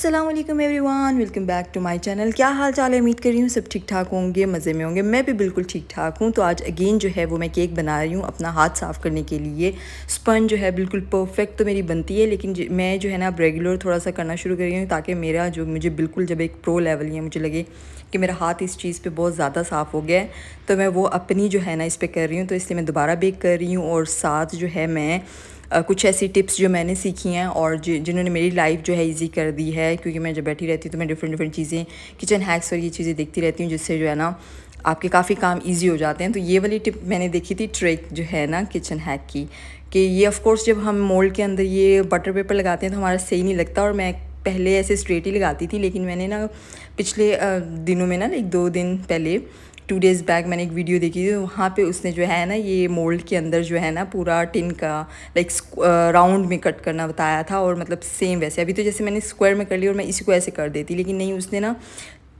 अस्सलाम वालेकुम everyone, welcome back to my channel. क्या हाल चाल है? उम्मीद कर रही हूँ सब ठीक ठाक होंगे, मज़े में होंगे। मैं भी बिल्कुल ठीक ठाक हूँ। तो आज अगेन जो है वो मैं केक बना रही हूँ अपना हाथ साफ़ करने के लिए। स्पंज जो है बिल्कुल परफेक्ट तो मेरी बनती है, लेकिन मैं जो है ना अब रेगुलर थोड़ा सा करना शुरू कर रही हूँ ताकि मेरा जो मुझे बिल्कुल जब एक प्रो लेवल है मुझे लगे कि मेरा हाथ इस चीज़ पर बहुत ज़्यादा साफ़ हो गया है, तो मैं वो अपनी जो है ना इस पर कर रही हूँ। तो इसलिए मैं दोबारा बेक कर रही हूँ और साथ जो है मैं कुछ ऐसी टिप्स जो मैंने सीखी हैं और जिन्होंने मेरी लाइफ जो है इजी कर दी है, क्योंकि मैं जब बैठी रहती हूँ तो मैं डिफरेंट चीज़ें, किचन हैक्स और ये चीज़ें देखती रहती हूँ, जिससे जो है ना आपके काफ़ी काम इजी हो जाते हैं। तो ये वाली टिप मैंने देखी थी, ट्रिक जो है ना किचन हैक की, कि ये ऑफ कोर्स जब हम मोल्ड के अंदर ये बटर पेपर लगाते हैं तो हमारा सही नहीं लगता। और मैं पहले ऐसे स्ट्रेट ही लगाती थी, लेकिन मैंने ना पिछले दिनों में ना एक 2 दिन पहले 2 डेज़ बैक मैंने एक वीडियो देखी थी। वहाँ पे उसने जो है ना ये मोल्ड के अंदर जो है ना पूरा टिन का लाइक राउंड में कट करना बताया था, और मतलब सेम वैसे अभी तो जैसे मैंने स्क्वायर में कर लिया और मैं इसी को ऐसे कर देती, लेकिन नहीं, उसने ना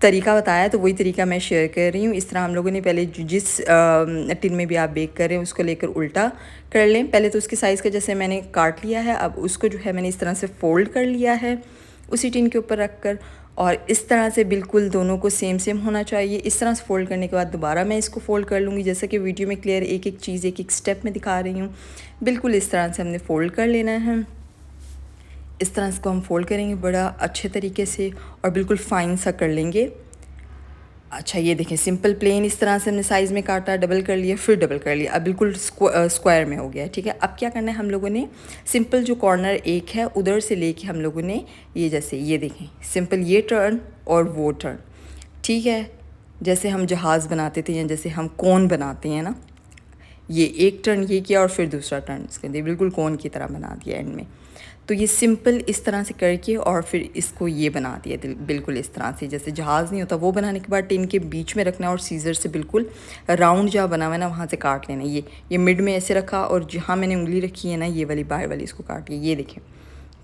तरीका बताया, तो वही तरीका मैं शेयर कर रही हूँ। इस तरह हम लोगों ने पहले जिस टिन में भी आप बेक कर रहे हैं उसको लेकर उल्टा कर लें। पहले तो उसके साइज़ का जैसे मैंने काट लिया है, अब उसको जो है मैंने इस तरह से फ़ोल्ड कर लिया है उसी टिन के ऊपर रख कर, और इस तरह से बिल्कुल दोनों को सेम होना चाहिए। इस तरह से फ़ोल्ड करने के बाद दोबारा मैं इसको फ़ोल्ड कर लूँगी, जैसा कि वीडियो में क्लियर एक एक चीज़ एक एक स्टेप में दिखा रही हूँ। बिल्कुल इस तरह से हमने फ़ोल्ड कर लेना है। इस तरह इसको हम फ़ोल्ड करेंगे बड़ा अच्छे तरीके से और बिल्कुल फ़ाइन सा कर लेंगे। अच्छा, ये देखें, सिंपल प्लेन इस तरह से हमने साइज़ में काटा, डबल कर लिया, फिर डबल कर लिया, अब बिल्कुल स्क्वायर में हो गया। ठीक है, अब क्या करना है, हम लोगों ने सिंपल जो कॉर्नर एक है उधर से लेके हम लोगों ने ये जैसे ये देखें सिंपल ये टर्न और वो टर्न, ठीक है, जैसे हम जहाज़ बनाते थे या जैसे हम कोन बनाते हैं ना, ये एक टर्न ये किया और फिर दूसरा टर्न इसके लिए बिल्कुल कोन की तरह बना दिया एंड में। तो ये सिंपल इस तरह से करके और फिर इसको ये बना दिया बिल्कुल इस तरह से, जैसे जहाज़ नहीं होता वो बनाने के बाद टिन के बीच में रखना और सीज़र से बिल्कुल राउंड जहाँ बना हुआ है ना वहाँ से काट लेना। ये मिड में ऐसे रखा और जहाँ मैंने उंगली रखी है ना ये वाली बाहर वाली इसको काट लिया। ये देखें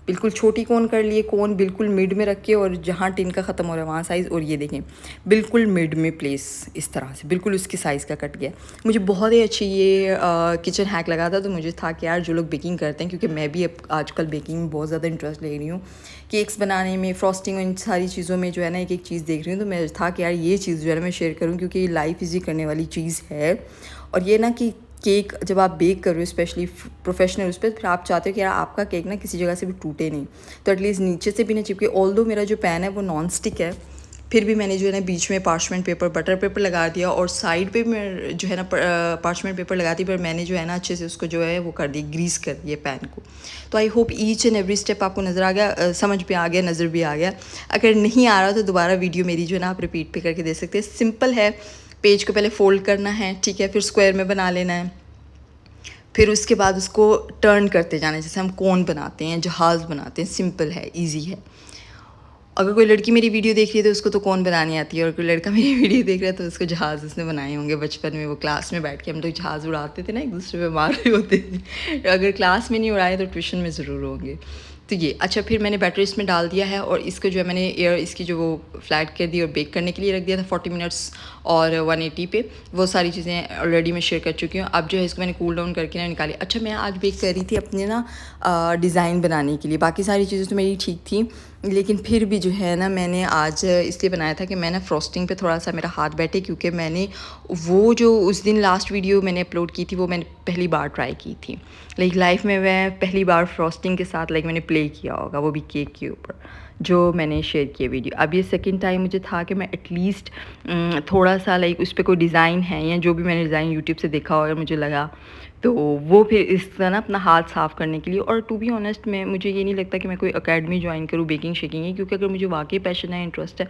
बिल्कुल छोटी कोन कर लिए, कोन बिल्कुल मिड में रख के और जहाँ टिन का ख़त्म हो रहा है वहाँ साइज़, और ये देखें बिल्कुल मिड में प्लेस इस तरह से बिल्कुल उसके साइज़ का कट गया। मुझे बहुत ही अच्छी ये किचन हैक लगा था। तो मुझे था कि यार जो लोग बेकिंग करते हैं, क्योंकि मैं भी अब आजकल बेकिंग में बहुत ज़्यादा इंटरेस्ट ले रही हूँ, केक्स बनाने में, फ्रॉस्टिंग, इन सारी चीज़ों में जो है ना एक एक चीज़ देख रही हूँ, तो मैं था कि यार ये चीज़ जो है ना मैं शेयर करूँ, क्योंकि लाइफ ईजी करने वाली चीज़ है। और ये ना कि केक जब आप बेक कर रहे हो स्पेशली प्रोफेशनल उस पर, फिर आप चाहते हो कि यार आपका केक ना किसी जगह से भी टूटे नहीं, तो एटलीस्ट नीचे से भी ना चिपके। ऑल्दो मेरा जो पैन है वो नॉन स्टिक है, फिर भी मैंने जो है ना बीच में पार्चमेंट पेपर, बटर पेपर लगा दिया और साइड पे मैं जो है ना पार्चमेंट पेपर लगा दी, पर मैंने जो है ना अच्छे से उसको जो है वो कर दी, ग्रीस कर दिया पैन को। तो I hope each and every step आपको नज़र आ गया, समझ भी आ गया, नज़र भी आ गया। अगर नहीं आ रहा तो दोबारा वीडियो मेरी जो है ना आप रिपीट पे करके दे सकते हैं। सिंपल है, पेज को पहले फ़ोल्ड करना है, ठीक है, फिर स्क्वायर में बना लेना है, फिर उसके बाद उसको टर्न करते जाना है जैसे हम कोन बनाते हैं, जहाज़ बनाते हैं। सिंपल है, इजी है। अगर कोई लड़की मेरी वीडियो देख रही है तो उसको तो कोन बनानी आती है, और कोई लड़का मेरी वीडियो देख रहा है तो उसको जहाज़ उसने बनाए होंगे। बचपन में वो क्लास में बैठ के हम लोग जहाज़ उड़ाते थे ना, एक दूसरे पे मार रहे होते थे। अगर क्लास में नहीं उड़ाए तो ट्यूशन में ज़रूर होंगे। तो ये अच्छा, फिर मैंने बैटर इसमें डाल दिया है और इसको जो है मैंने एयर इसकी जो वो फ्लैट कर दी और बेक करने के लिए रख दिया था 40 मिनट्स और 180 पे। वो सारी चीज़ें ऑलरेडी मैं शेयर कर चुकी हूँ। अब जो है इसको मैंने कूल डाउन करके ना निकाली। अच्छा, मैं आज बेक कर रही थी अपने ना डिज़ाइन बनाने के लिए, बाकी सारी चीज़ें तो मेरी ठीक थी, लेकिन फिर भी जो है ना मैंने आज इसलिए बनाया था कि मैं ना फ्रॉस्टिंग पे थोड़ा सा मेरा हाथ बैठे, क्योंकि मैंने वो जो उस दिन लास्ट वीडियो मैंने अपलोड की थी वो मैंने पहली बार ट्राई की थी। लाइक लाइफ में मैं पहली बार फ्रॉस्टिंग के साथ लाइक मैंने प्ले किया होगा, वो भी केक के ऊपर जो मैंने शेयर किया वीडियो। अब ये सेकंड टाइम मुझे था कि मैं एटलीस्ट थोड़ा सा लाइक उस पर कोई डिज़ाइन है या जो भी मैंने डिज़ाइन यूट्यूब से देखा और मुझे लगा तो वो फिर इस तरह ना अपना हाथ साफ़ करने के लिए। और टू बी ऑनेस्ट में मुझे ये नहीं लगता कि मैं कोई अकेडमी ज्वाइन करूँ बेकिंग शेकिंग की, क्योंकि अगर मुझे वाकई पैशन है, इंटरेस्ट है,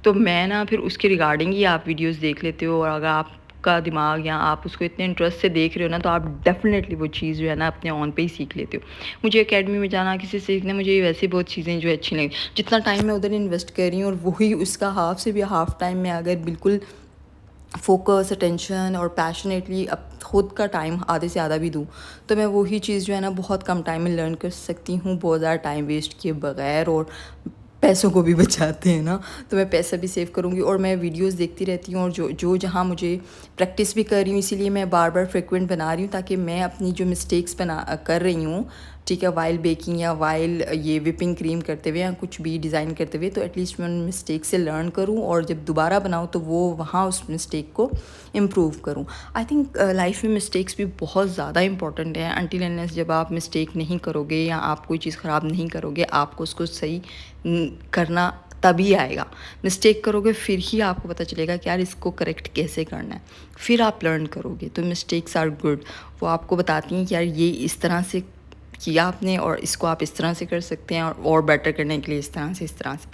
तो मैं ना फिर उसके रिगार्डिंग ही आप वीडियोस देख लेते हो। और अगर आपका दिमाग या आप उसको इतने इंटरेस्ट से देख रहे हो ना, तो आप डेफिनेटली वो चीज़ जो है ना अपने ऑन पे ही सीख लेते हो। मुझे अकेडमी में जाना, किसी से सीखना, मुझे वैसे बहुत चीज़ें जो अच्छी लगी, जितना टाइम मैं उधर इन्वेस्ट कर रही हूँ और वही उसका हाफ से भी हाफ टाइम में अगर बिल्कुल फोकस, अटेंशन और पैशनेटली अब खुद का टाइम आधे से आधा भी दूँ, तो मैं वही चीज़ जो है ना बहुत कम टाइम में लर्न कर सकती हूँ, बहुत ज़्यादा टाइम वेस्ट किए बगैर, और पैसों को भी बचाते हैं ना, तो मैं पैसा भी सेव करूँगी। और मैं वीडियोस देखती रहती हूँ और जो जहाँ मुझे प्रैक्टिस भी कर रही हूँ, इसीलिए मैं बार बार फ्रिक्वेंट बना रही हूँ, ताकि मैं अपनी जो मिस्टेक्स कर रही हूँ ठीक है, वाइल बेकिंग या वाइल ये विपिंग क्रीम करते हुए या कुछ भी डिज़ाइन करते हुए, तो एटलीस्ट मैं उन मिस्टेक से लर्न करूँ और जब दोबारा बनाऊँ तो वो वहाँ उस मिस्टेक को इम्प्रूव करूँ। आई थिंक लाइफ में मिस्टेक्स भी बहुत ज़्यादा इंपॉर्टेंट है। अनटिल अनलेस जब आप मिस्टेक नहीं करोगे या आप कोई चीज़ ख़राब नहीं करोगे, आपको उसको सही करना तभी आएगा। मिस्टेक करोगे फिर ही आपको पता चलेगा कि यार इसको करेक्ट कैसे करना है, फिर आप लर्न करोगे। तो मिस्टेक्स आर गुड, वो आपको बताती हैं कि यार ये इस तरह से किया आपने और इसको आप इस तरह से कर सकते हैं और बेटर करने के लिए इस तरह से, इस तरह से।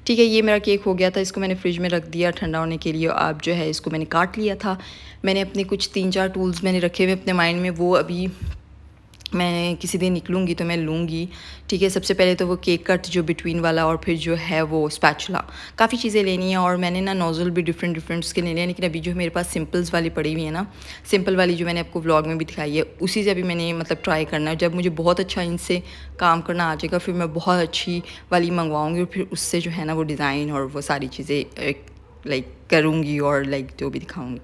ठीक है, ये मेरा केक हो गया था, इसको मैंने फ्रिज में रख दिया ठंडा होने के लिए। अब जो है इसको मैंने काट लिया था। मैंने अपने कुछ 3-4 टूल्स मैंने रखे हुए अपने माइंड में, वो अभी मैं किसी दिन निकलूँगी तो मैं लूँगी। ठीक है, सबसे पहले तो वो केक कट जो बिटवीन वाला, और फिर जो है वो स्पैचुला, काफ़ी चीज़ें लेनी है। और मैंने ना नोज़ल भी डिफरेंट डिफरेंट उसके ले लिया, लेकिन अभी जो मेरे पास सिंपल्स वाली पड़ी हुई है ना, सिंपल वाली जो मैंने आपको व्लॉग में भी दिखाई है, उसी से अभी मैंने मतलब ट्राई करना है। जब मुझे बहुत अच्छा इनसे काम करना आ जाएगा फिर मैं बहुत अच्छी वाली मंगवाऊँगी और फिर उससे जो है ना वो डिज़ाइन और वो सारी चीज़ें लाइक करूँगी और लाइक जो भी दिखाऊँगी।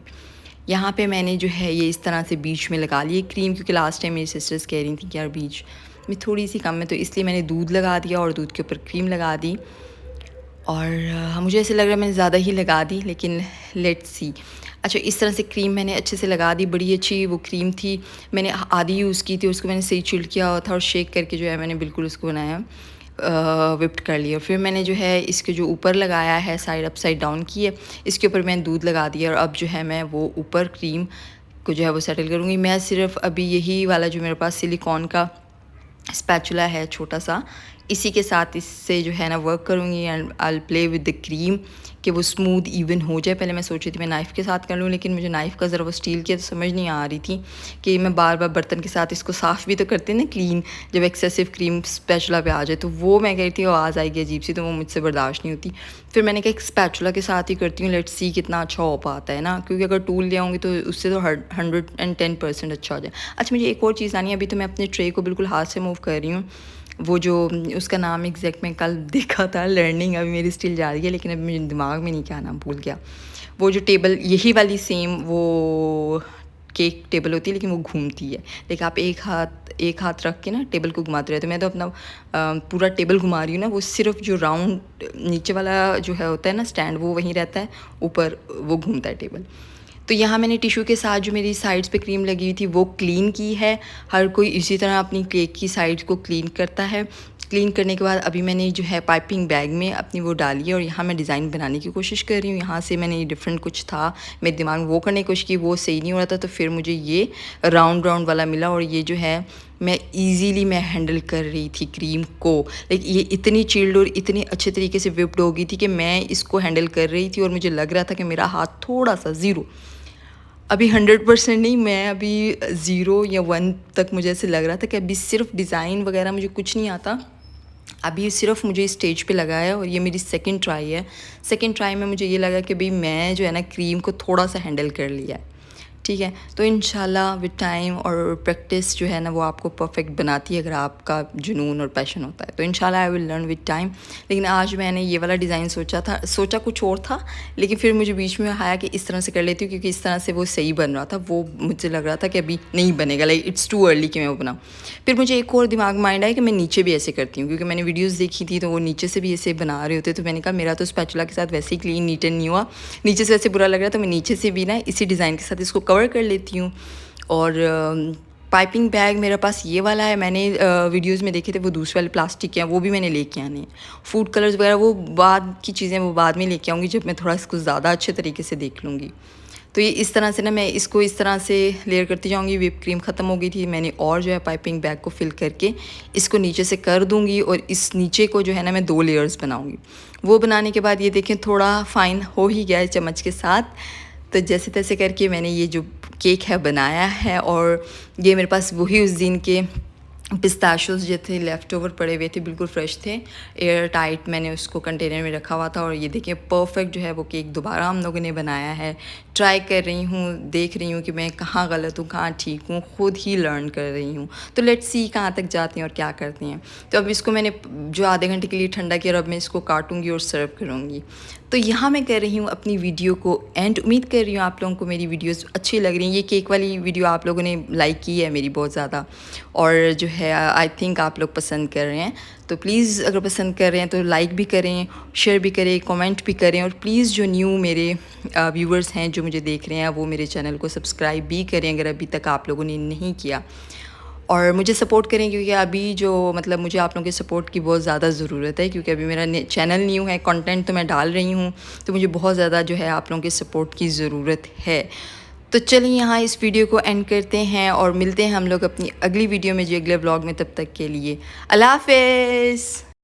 यहाँ पे मैंने जो है ये इस तरह से बीच में लगा ली क्रीम, क्योंकि लास्ट टाइम मेरी सिस्टर्स कह रही थी कि यार बीच में थोड़ी सी कम है, तो इसलिए मैंने दूध लगा दिया और दूध के ऊपर क्रीम लगा दी। और मुझे ऐसे लग रहा है मैंने ज़्यादा ही लगा दी, लेकिन लेट्स सी। अच्छा, इस तरह से क्रीम मैंने अच्छे से लगा दी, बड़ी अच्छी वो क्रीम थी। मैंने आधी यूज़ की थी, उसको मैंने सही चिल्ड किया हुआ था और शेक करके जो है मैंने बिल्कुल उसको बनाया, विप्ड कर लिया। फिर मैंने जो है इसके जो ऊपर लगाया है साइड अपसाइड डाउन की है, इसके ऊपर मैंने दूध लगा दिया और अब जो है मैं वो ऊपर क्रीम को जो है वो सेटल करूँगी। मैं सिर्फ अभी यही वाला जो मेरे पास सिलिकॉन का स्पैचुला है छोटा सा, इसी के साथ इससे जो है ना वर्क करूँगी and I play with the cream कि वो स्मूथ इवन हो जाए। पहले मैं सोच रही थी मैं नाइफ़ के साथ कर लूँ, लेकिन मुझे नाइफ़ का ज़रा वो स्टील की तो समझ नहीं आ रही थी कि मैं बार बार बर्तन के साथ इसको साफ़ भी तो करते हैं ना क्लीन, जब एक्सेसिव क्रीम स्पैचुला पे आ जाए तो वो मैं कह रही थी आवाज़ आएगी अजीब सी, तो वो मुझसे बर्दाश्त नहीं होती। फिर मैंने कहा एक स्पैचुला के साथ ही करती हूँ, लेट्स सी कितना अच्छा हो पाता है ना, क्योंकि अगर टूल ले आऊँगी तो उससे तो 110% अच्छा हो जाए। अच्छा, मुझे एक और चीज़ आनी है, अभी तो मैं अपने ट्रे को बिल्कुल हाथ से मूव कर रही हूँ। वो जो उसका नाम एग्जैक्ट मैं कल देखा था, लर्निंग अभी मेरी स्टिल जा रही है, लेकिन अभी मेरे दिमाग में नहीं, क्या नाम भूल गया। वो जो टेबल यही वाली सेम वो केक टेबल होती है, लेकिन वो घूमती है। देखिए आप एक हाथ रख के ना टेबल को घुमाते रहते हो, मैं तो अपना पूरा टेबल घुमा रही हूँ ना। वो सिर्फ जो राउंड नीचे वाला जो है होता है ना स्टैंड, वो वहीं रहता है, ऊपर वो घूमता है टेबल। तो यहाँ मैंने टिश्यू के साथ जो मेरी साइड्स पे क्रीम लगी हुई थी वो क्लीन की है। हर कोई इसी तरह अपनी केक की साइड्स को क्लीन करता है। क्लीन करने के बाद अभी मैंने जो है पाइपिंग बैग में अपनी वो डाली है और यहाँ मैं डिज़ाइन बनाने की कोशिश कर रही हूँ। यहाँ से मैंने डिफरेंट कुछ था मेरे दिमाग में, वो करने की कोशिश की, वो सही नहीं हो रहा था, तो फिर मुझे ये राउंड वाला मिला और ये जो है मैं ईज़िली मैं हैंडल कर रही थी क्रीम को। लाइक ये इतनी चिल्ड और इतनी अच्छे तरीके से विप्ड हो गई थी कि मैं इसको हैंडल कर रही थी और मुझे लग रहा था कि मेरा हाथ थोड़ा सा 0, अभी 100% नहीं, मैं अभी 0 या 1 तक मुझे ऐसे लग रहा था कि अभी सिर्फ डिज़ाइन वगैरह मुझे कुछ नहीं आता। अभी सिर्फ मुझे स्टेज पे लगा है और ये मेरी सेकंड ट्राई है। सेकंड ट्राई में मुझे ये लगा कि भाई मैं जो है ना क्रीम को थोड़ा सा हैंडल कर लिया है। ठीक है, तो इंशाल्लाह विद टाइम और प्रैक्टिस जो है ना वो आपको परफेक्ट बनाती है, अगर आपका जुनून और पैशन होता है तो इंशाल्लाह I will learn with time. लेकिन आज मैंने ये वाला डिज़ाइन सोचा कुछ और था, लेकिन फिर मुझे बीच में आया कि इस तरह से कर लेती हूँ, क्योंकि इस तरह से वो सही बन रहा था। वो मुझे लग रहा था कि अभी नहीं बनेगा, लाइक इट्स टू अर्ली कि मैं वो बनाऊँ। फिर मुझे एक और दिमाग माइंड आया कि मैं नीचे भी ऐसे करती हूँ, क्योंकि मैंने वीडियोज़ देखी थी तो वो नीचे से भी ऐसे बना रहे होते, तो मैंने कहा मेरा तो स्पैचुला के साथ वैसे ही क्लीन नीट एंड नहीं हुआ, नीचे से वैसे बुरा लग रहा है, तो मैं नीचे से भी ना इसी डिज़ाइन के साथ इसको कवर कर लेती हूँ। और पाइपिंग बैग मेरे पास ये वाला है, मैंने वीडियोस में देखे थे वो दूसरे वाले प्लास्टिक के हैं, वो भी मैंने लेके आने हैं। फूड कलर्स वगैरह वो बाद की चीज़ें वो बाद में लेके आऊँगी, जब मैं थोड़ा इसको ज़्यादा अच्छे तरीके से देख लूँगी। तो ये इस तरह से ना मैं इसको इस तरह से लेयर करती जाऊँगी। व्हिप क्रीम ख़त्म हो गई थी, मैंने और जो है पाइपिंग बैग को फिल करके इसको नीचे से कर दूँगी और इस नीचे को जो है ना मैं 2 लेयर्स बनाऊँगी। वो बनाने के बाद ये देखें थोड़ा फाइन हो ही गया है चम्मच के साथ। तो जैसे तैसे करके मैंने ये जो केक है बनाया है, और ये मेरे पास वही उस दिन के पिस्ताशियोज जो थे लेफ़्ट ओवर पड़े हुए थे, बिल्कुल फ्रेश थे, एयर टाइट मैंने उसको कंटेनर में रखा हुआ था। और ये देखिए परफेक्ट जो है वो केक दोबारा हम लोगों ने बनाया है ट्राई कर रही हूँ, देख रही हूँ कि मैं कहाँ गलत हूँ, कहाँ ठीक हूँ, खुद ही लर्न कर रही हूँ। तो लेट्स सी कहाँ तक जाती हैं और क्या करती हैं। तो अब इसको मैंने जो आधे घंटे के लिए ठंडा किया और अब मैं इसको काटूँगी और सर्व करूँगी। तो यहाँ मैं कर रही हूँ अपनी वीडियो को एंड। उम्मीद कर रही हूँ आप लोगों को मेरी वीडियोस अच्छी लग रही हैं। ये केक वाली वीडियो आप लोगों ने लाइक की है मेरी बहुत ज़्यादा, और जो है आई थिंक आप लोग पसंद कर रहे हैं। तो प्लीज़ अगर पसंद कर रहे हैं तो लाइक भी करें, शेयर भी करें, कमेंट भी करें, और प्लीज़ जो न्यू मेरे व्यूवर्स हैं जो मुझे देख रहे हैं वो मेरे चैनल को सब्सक्राइब भी करें अगर अभी तक आप लोगों ने नहीं किया, और मुझे सपोर्ट करें क्योंकि अभी जो मतलब मुझे आप लोगों के सपोर्ट की बहुत ज़्यादा ज़रूरत है, क्योंकि अभी मेरा चैनल न्यू है, कंटेंट तो मैं डाल रही हूँ, तो मुझे बहुत ज़्यादा जो है आप लोगों के सपोर्ट की ज़रूरत है। तो चलिए यहाँ इस वीडियो को एंड करते हैं और मिलते हैं हम लोग अपनी अगली वीडियो में, जो अगले व्लॉग में। तब तक के लिए अल्लाह हाफ़िज़।